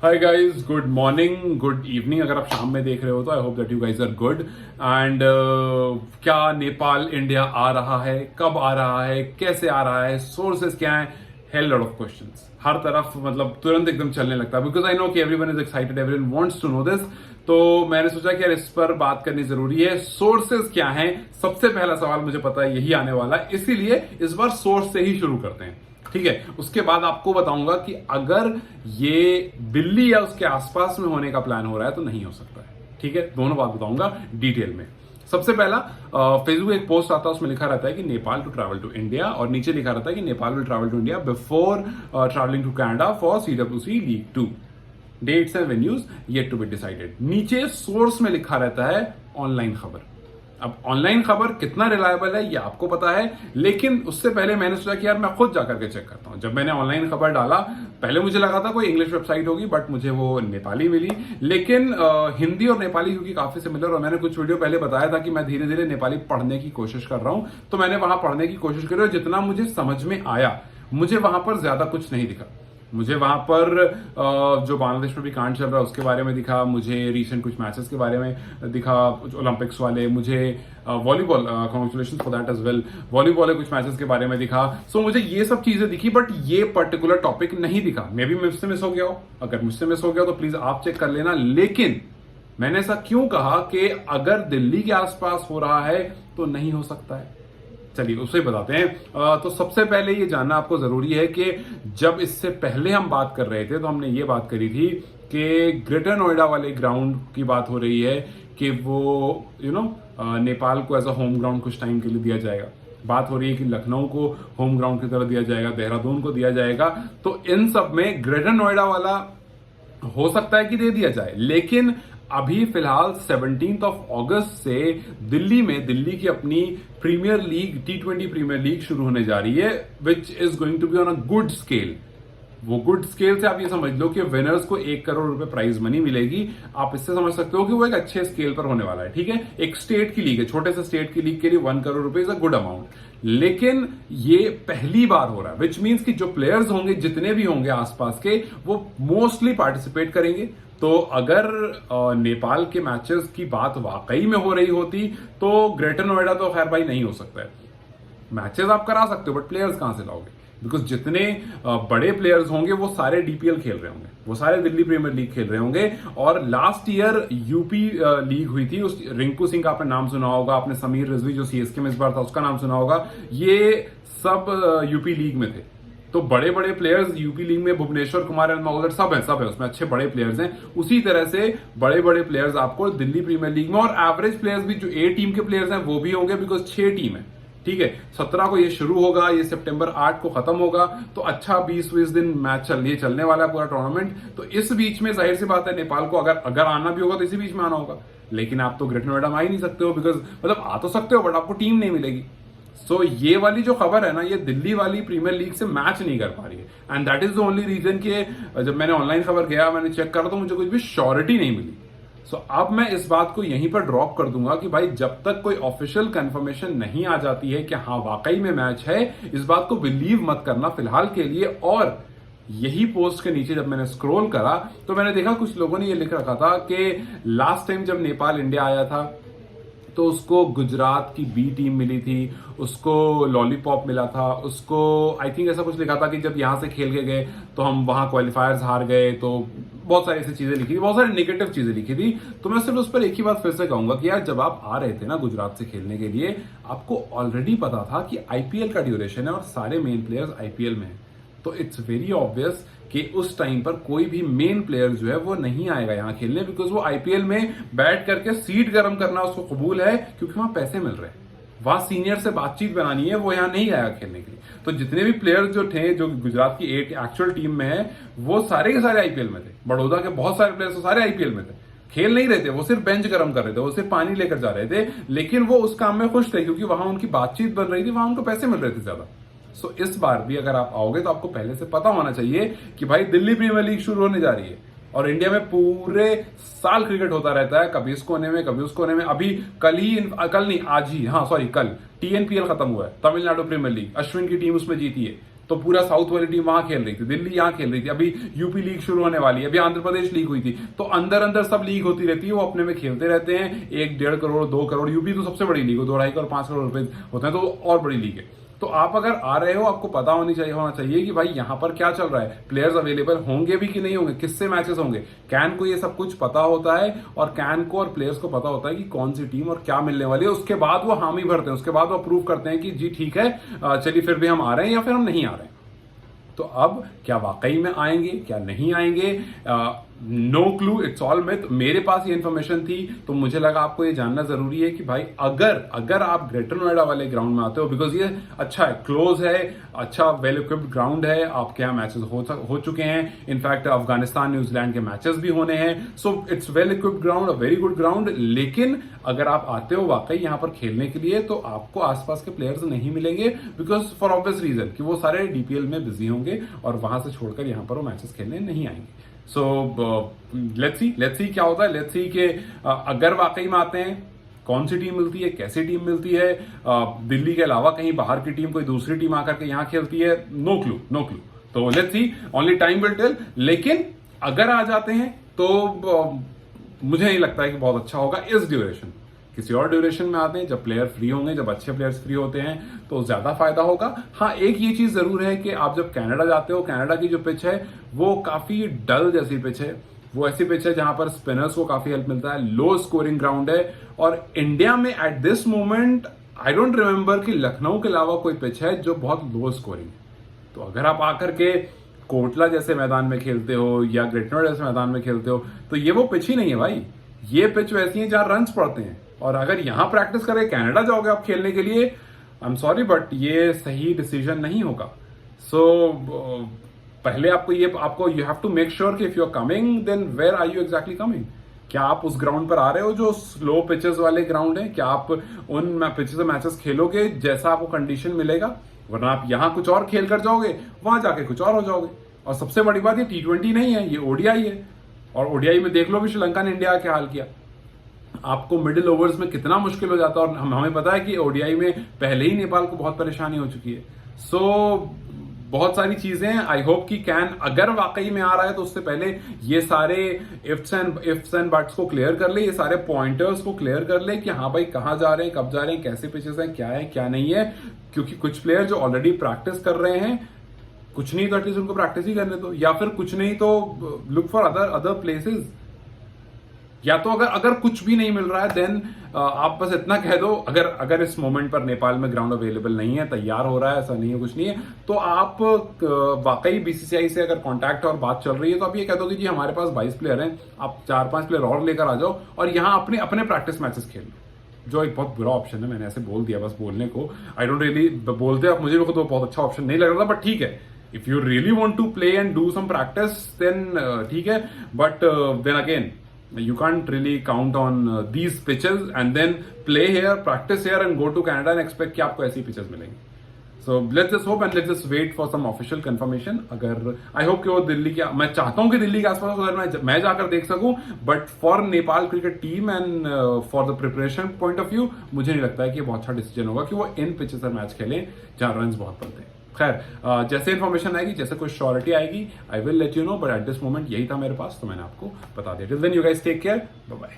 हाय guys, good morning, good evening. अगर आप शाम में देख रहे हो तो I hope that you guys are good. And क्या नेपाल इंडिया आ रहा है, कब आ रहा है, कैसे आ रहा है, सोर्सेस क्या है, हेल लॉट ऑफ क्वेश्चंस हर तरफ, मतलब तुरंत एकदम चलने लगता है। बिकॉज आई नो कि everyone is excited, everyone wants to know this. तो मैंने सोचा कि यार इस पर बात करनी जरूरी है। सोर्सेस क्या हैं, सबसे पहला सवाल मुझे पता है यही आने वाला है, इसीलिए इस बार सोर्स से ही शुरू करते हैं। ठीक है, उसके बाद आपको बताऊंगा कि अगर ये दिल्ली या उसके आसपास में होने का प्लान हो रहा है तो नहीं हो सकता है। ठीक है, दोनों बात बताऊंगा डिटेल में। सबसे पहला, फेसबुक एक पोस्ट आता है, उसमें लिखा रहता है कि Nepal to travel to India, और नीचे लिखा रहता है कि Nepal will travel to India before travelling to Canada for CWC league 2। Dates and venues yet to be decided. नीचे सोर्स में लिखा रहता है ऑनलाइन खबर। अब ऑनलाइन खबर कितना रिलायबल है ये आपको पता है, लेकिन उससे पहले मैंने सोचा कि यार मैं खुद जाकर के चेक करता हूं। जब मैंने ऑनलाइन खबर डाला, पहले मुझे लगा था कोई इंग्लिश वेबसाइट होगी, बट मुझे वो नेपाली मिली। लेकिन हिंदी और नेपाली क्योंकि काफी सिमिलर, और मैंने कुछ वीडियो पहले बताया था कि मैं धीरे धीरे नेपाली पढ़ने की कोशिश कर रहा हूं, तो मैंने वहां पढ़ने की कोशिश करी और जितना मुझे समझ में आया, मुझे वहां पर ज्यादा कुछ नहीं दिखा। मुझे वहां पर जो बांग्लादेश में भी कांड चल रहा है उसके बारे में दिखा, मुझे रीसेंट कुछ मैचेस के बारे में दिखा, ओलंपिक्स वाले, मुझे volleyball, congratulations for that as well, volleyball के कुछ मैचेस के बारे में दिखा। सो मुझे ये सब चीजें दिखी, बट ये पर्टिकुलर टॉपिक नहीं दिखा। मे बी मुझसे मिस हो गया हो, अगर मुझसे मिस हो गया तो प्लीज आप चेक कर लेना। लेकिन मैंने ऐसा क्यों कहा कि अगर दिल्ली के आसपास हो रहा है तो नहीं हो सकता है, चलिए उसे बताते हैं। तो सबसे पहले ये जानना आपको जरूरी है कि जब इससे पहले हम बात कर रहे थे तो हमने ये बात करी थी कि ग्रेटर नोएडा वाले ग्राउंड की बात हो रही है कि वो नेपाल को एज अ होम ग्राउंड कुछ टाइम के लिए दिया जाएगा। बात हो रही है कि लखनऊ को होम ग्राउंड की तरह दिया जाएगा, देहरादून को दिया जाएगा। तो इन सब में ग्रेटर नोएडा वाला हो सकता है कि दे दिया जाए, लेकिन अभी फिलहाल 17 अगस्त से दिल्ली की अपनी premiere league, T20 premiere league शुरू होने जा रही है, which is going to be on a good scale. वो गुड स्केल से आप ये समझ लो कि विनर्स को 1 करोड़ रुपए प्राइज मनी मिलेगी। आप इससे समझ सकते हो कि वो एक अच्छे स्केल पर होने वाला है। ठीक है, एक स्टेट की लीग है, छोटे से स्टेट की लीग के लिए 1 करोड़ रुपए इज अ गुड अमाउंट। लेकिन ये पहली बार हो रहा है, विच मीन्स कि जो प्लेयर्स होंगे, जितने भी होंगे आसपास के, वो मोस्टली पार्टिसिपेट करेंगे। तो अगर नेपाल के मैचेस की बात वाकई में हो रही होती तो ग्रेटर नोएडा तो खैर भाई नहीं हो सकता है। मैचेस आप करा सकते हो, बट प्लेयर्स कहां से लाओगे? बिकॉज जितने बड़े प्लेयर्स होंगे वो सारे DPL खेल रहे होंगे, वो सारे दिल्ली प्रीमियर लीग खेल रहे होंगे। और लास्ट ईयर यूपी लीग हुई थी, उस रिंकू सिंह का आपने नाम सुना होगा, आपने समीर रिजवी जो CSK में इस बार था उसका नाम सुना होगा। ये सब यूपी लीग में थे। तो बड़े बड़े प्लेयर्स यूपी लीग में, भुवनेश्वर कुमार एंड मौलर सब है उसमें अच्छे बड़े प्लेयर्स हैं। उसी तरह से बड़े बड़े प्लेयर्स आपको दिल्ली प्रीमियर लीग में, और एवरेज प्लेयर्स भी जो A टीम के प्लेयर्स हैं वो भी होंगे, बिकॉज 6 टीम है। ठीक है, 17 को ये शुरू होगा, ये सितंबर 8 को खत्म होगा। तो अच्छा 20-20 दिन मैच चलने वाला है पूरा टूर्नामेंट। तो इस बीच में जाहिर सी बात है नेपाल को अगर आना भी होगा तो इसी बीच में आना होगा। लेकिन आप तो ग्रेटर नोएडा में आ ही नहीं सकते हो, बिकॉज मतलब आ तो सकते हो बट आपको टीम नहीं मिलेगी। सो ये वाली जो खबर है ना, ये दिल्ली वाली प्रीमियर लीग से मैच नहीं कर पा रही है। And that is the only reason कि जब मैंने ऑनलाइन खबर गया, मैंने चेक करा तो मुझे कुछ भी श्योरिटी नहीं मिली। सो अब मैं इस बात को यहीं पर ड्रॉप कर दूंगा कि भाई जब तक कोई ऑफिशियल कंफर्मेशन नहीं आ जाती है कि हाँ वाकई में मैच है, इस बात को बिलीव मत करना फिलहाल के लिए। और यही पोस्ट के नीचे जब मैंने स्क्रॉल करा तो मैंने देखा कुछ लोगों ने ये लिख रखा था कि लास्ट टाइम जब नेपाल इंडिया आया था तो उसको गुजरात की B टीम मिली थी, उसको लॉलीपॉप मिला था, उसको आई थिंक ऐसा कुछ लिखा था कि जब यहां से खेल के गए तो हम वहां क्वालिफायर्स हार गए। तो बहुत सारी ऐसी चीजें लिखी थी, बहुत सारी नेगेटिव चीजें लिखी थी। तो मैं सिर्फ उस पर एक ही बात फिर से कहूंगा कि यार जब आप आ रहे थे ना गुजरात से खेलने के लिए, आपको ऑलरेडी पता था कि IPL का ड्यूरेशन है और सारे मेन प्लेयर्स IPL में है। तो इट्स वेरी ऑब्वियस कि उस टाइम पर कोई भी मेन प्लेयर जो है वो नहीं आएगा यहां खेलने, बिकॉज वो IPL में बैठ करके सीट गर्म करना उसको कबूल है, क्योंकि वहां पैसे मिल रहे हैं, वहां सीनियर से बातचीत बनानी है, वो यहां नहीं आएगा खेलने के लिए। तो जितने भी प्लेयर्स जो थे, जो गुजरात की एक एक्चुअल टीम में है, वो सारे के सारे IPL में थे। बड़ौदा के बहुत सारे प्लेयर्स तो सारे IPL में थे, खेल नहीं रहे थे, वो सिर्फ बेंच गर्म कर रहे थे, वो सिर्फ पानी लेकर जा रहे थे। लेकिन वो उस काम में खुश थे क्योंकि वहां उनकी बातचीत बन रही थी, वहां उनको पैसे मिल रहे थे ज्यादा। सो इस बार भी अगर आप आओगे तो आपको पहले से पता होना चाहिए कि भाई दिल्ली प्रीमियर लीग शुरू होने जा रही है, और इंडिया में पूरे साल क्रिकेट होता रहता है, कभी इस कोने में कभी उस कोने में। अभी कल नहीं आज ही, हाँ सॉरी कल TNPL खत्म हुआ है, तमिलनाडु प्रीमियर लीग, अश्विन की टीम उसमें जीती है। तो पूरा साउथ वाली टीम वहां खेल रही थी, दिल्ली यहाँ खेल रही थी, अभी यूपी लीग शुरू होने वाली है, अभी आंध्र प्रदेश लीग हुई थी, तो अंदर अंदर सब लीग होती रहती है, वो अपने में खेलते रहते हैं। 1-1.5 करोड़ 2 करोड़, यूपी तो सबसे बड़ी लीग हो, 2-2.5 करोड़ 5 करोड़ रुपए होते हैं, तो और बड़ी लीग है। तो आप अगर आ रहे हो, आपको पता होना चाहिए कि भाई यहाँ पर क्या चल रहा है, प्लेयर्स अवेलेबल होंगे भी कि नहीं होंगे, किससे मैचेस होंगे। कैन को ये सब कुछ पता होता है, और कैन को और प्लेयर्स को पता होता है कि कौन सी टीम और क्या मिलने वाली है। उसके बाद वो हामी भरते हैं, उसके बाद वो अप्रूव करते हैं कि जी ठीक है, चलिए फिर भी हम आ रहे हैं या फिर हम नहीं आ रहे हैं। तो अब क्या वाकई में आएंगे, क्या नहीं आएंगे, no clue, it's all myth. मेरे पास ये इन्फॉर्मेशन थी तो मुझे लगा आपको ये जानना जरूरी है कि भाई अगर आप ग्रेटर नोएडा वाले ग्राउंड में आते हो, बिकॉज ये अच्छा है, क्लोज है, अच्छा वेल इक्विप्ड ग्राउंड है, आपके यहाँ मैचेस हो चुके हैं, इनफैक्ट अफगानिस्तान न्यूजीलैंड के मैचेस भी होने हैं, so it's well equipped ground, a very good ground. लेकिन अगर आप आते हो वाकई यहाँ पर खेलने के लिए, तो आपको आसपास के प्लेयर्स नहीं मिलेंगे, बिकॉज फॉर ऑब्वियस रीजन कि वो सारे डीपीएल में बिजी होंगे और वहां से छोड़कर यहाँ पर वो मैचेस खेलने नहीं आएंगे। सो लेट्स सी क्या होता है। लेट्स सी कि अगर वाकई में आते हैं, कौन सी टीम मिलती है, कैसी टीम मिलती है, दिल्ली के अलावा कहीं बाहर की टीम, कोई दूसरी टीम आकर के यहाँ खेलती है, नो क्लू। तो let's see, only time will tell. लेकिन अगर आ जाते हैं तो मुझे नहीं लगता है कि बहुत अच्छा होगा इस ड्यूरेशन। किसी और ड्यूरेशन में आते हैं, जब प्लेयर फ्री होंगे, जब अच्छे प्लेयर्स फ्री होते हैं, तो ज्यादा फायदा होगा। हाँ, एक ये चीज जरूर है कि आप जब कनाडा जाते हो, कनाडा की जो पिच है वो काफी डल जैसी पिच है, वो ऐसी पिच है जहां पर स्पिनर्स को काफी हेल्प मिलता है, लो स्कोरिंग ग्राउंड है। और इंडिया में eight this moment I don't remember कि लखनऊ के अलावा कोई पिच है जो बहुत लो स्कोरिंग है। तो अगर आप आकर के कोटला जैसे मैदान में खेलते हो या ग्रेटर नोएडा जैसे मैदान में खेलते हो, तो ये वो पिच ही नहीं है भाई। ये पिच वैसी है जहां रन्स पड़ते हैं, और अगर यहां प्रैक्टिस करके कनाडा जाओगे आप खेलने के लिए, आई एम सॉरी बट ये सही डिसीजन नहीं होगा। सो पहले आपको you have to make sure कि if you are coming then where are you exactly coming. क्या आप उस ग्राउंड पर आ रहे हो जो स्लो पिचेस वाले ग्राउंड है? क्या आप उन पिचेस मैचेस खेलोगे जैसा आपको कंडीशन मिलेगा? वरना आप यहां कुछ और खेल कर जाओगे, वहां जाके कुछ और हो जाओगे। और सबसे बड़ी बात, ये T20 नहीं है, ये ओडीआई है, और ओडीआई में देख लो भी श्रीलंका ने इंडिया का हाल किया। आपको मिडिल ओवर्स में कितना मुश्किल हो जाता है, और हमें पता है कि ओडीआई में पहले ही नेपाल को बहुत परेशानी हो चुकी है। सो बहुत सारी चीजें हैं। आई होप कि कैन अगर वाकई में आ रहा है तो उससे पहले ये सारे इफ्स एंड बट्स को क्लियर कर ले, ये सारे पॉइंटर्स को क्लियर कर ले कि हाँ भाई कहाँ जा रहे हैं, कब जा रहे हैं, कैसे पिचेस हैं, क्या है क्या नहीं है। क्योंकि कुछ प्लेयर जो ऑलरेडी प्रैक्टिस कर रहे हैं, कुछ नहीं तो एटलीस्ट उनको प्रैक्टिस ही करने दो, या फिर कुछ नहीं तो लुक फॉर अदर प्लेसेस। या तो अगर कुछ भी नहीं मिल रहा है देन आप बस इतना कह दो, अगर इस मोमेंट पर नेपाल में ग्राउंड अवेलेबल नहीं है, तैयार हो रहा है, ऐसा नहीं है, कुछ नहीं है, तो आप वाकई बीसीसीआई से अगर कांटेक्ट और बात चल रही है तो आप ये कह दो कि जी हमारे पास 22 प्लेयर हैं, आप 4-5 प्लेयर और लेकर आ जाओ और यहाँ अपने प्रैक्टिस मैचेस खेल लो। जो एक बहुत बुरा ऑप्शन है, मैंने ऐसे बोल दिया बस बोलने को, आई डोंट रियली बोलते आप, मुझे भी खुद बहुत अच्छा ऑप्शन नहीं लग रहा था, बट ठीक है, if you really want to play and do some practice then ठीक है, but then again you can't really count on these pitches and then play here, practice here and go to Canada and expect कि आपको ऐसी pitches मिलेंगी। So let's just hope and let's just wait for some official confirmation। अगर I hope कि वो दिल्ली के, मैं चाहता हूँ कि दिल्ली के आसपास अगर मैं जाकर देख सकूं, but for Nepal cricket team and for the preparation point of view मुझे नहीं लगता है कि बहुत अच्छा डिसीजन होगा कि वो इन पिचेस पर मैच खेलें जहां रन्स बहुत बनते हैं। खैर जैसे इन्फॉर्मेशन आएगी, जैसे कोई श्योरिटी आएगी, I will let you know, but at this moment यही था मेरे पास, तो मैंने आपको बता दिया। Till then you guys take care, bye bye.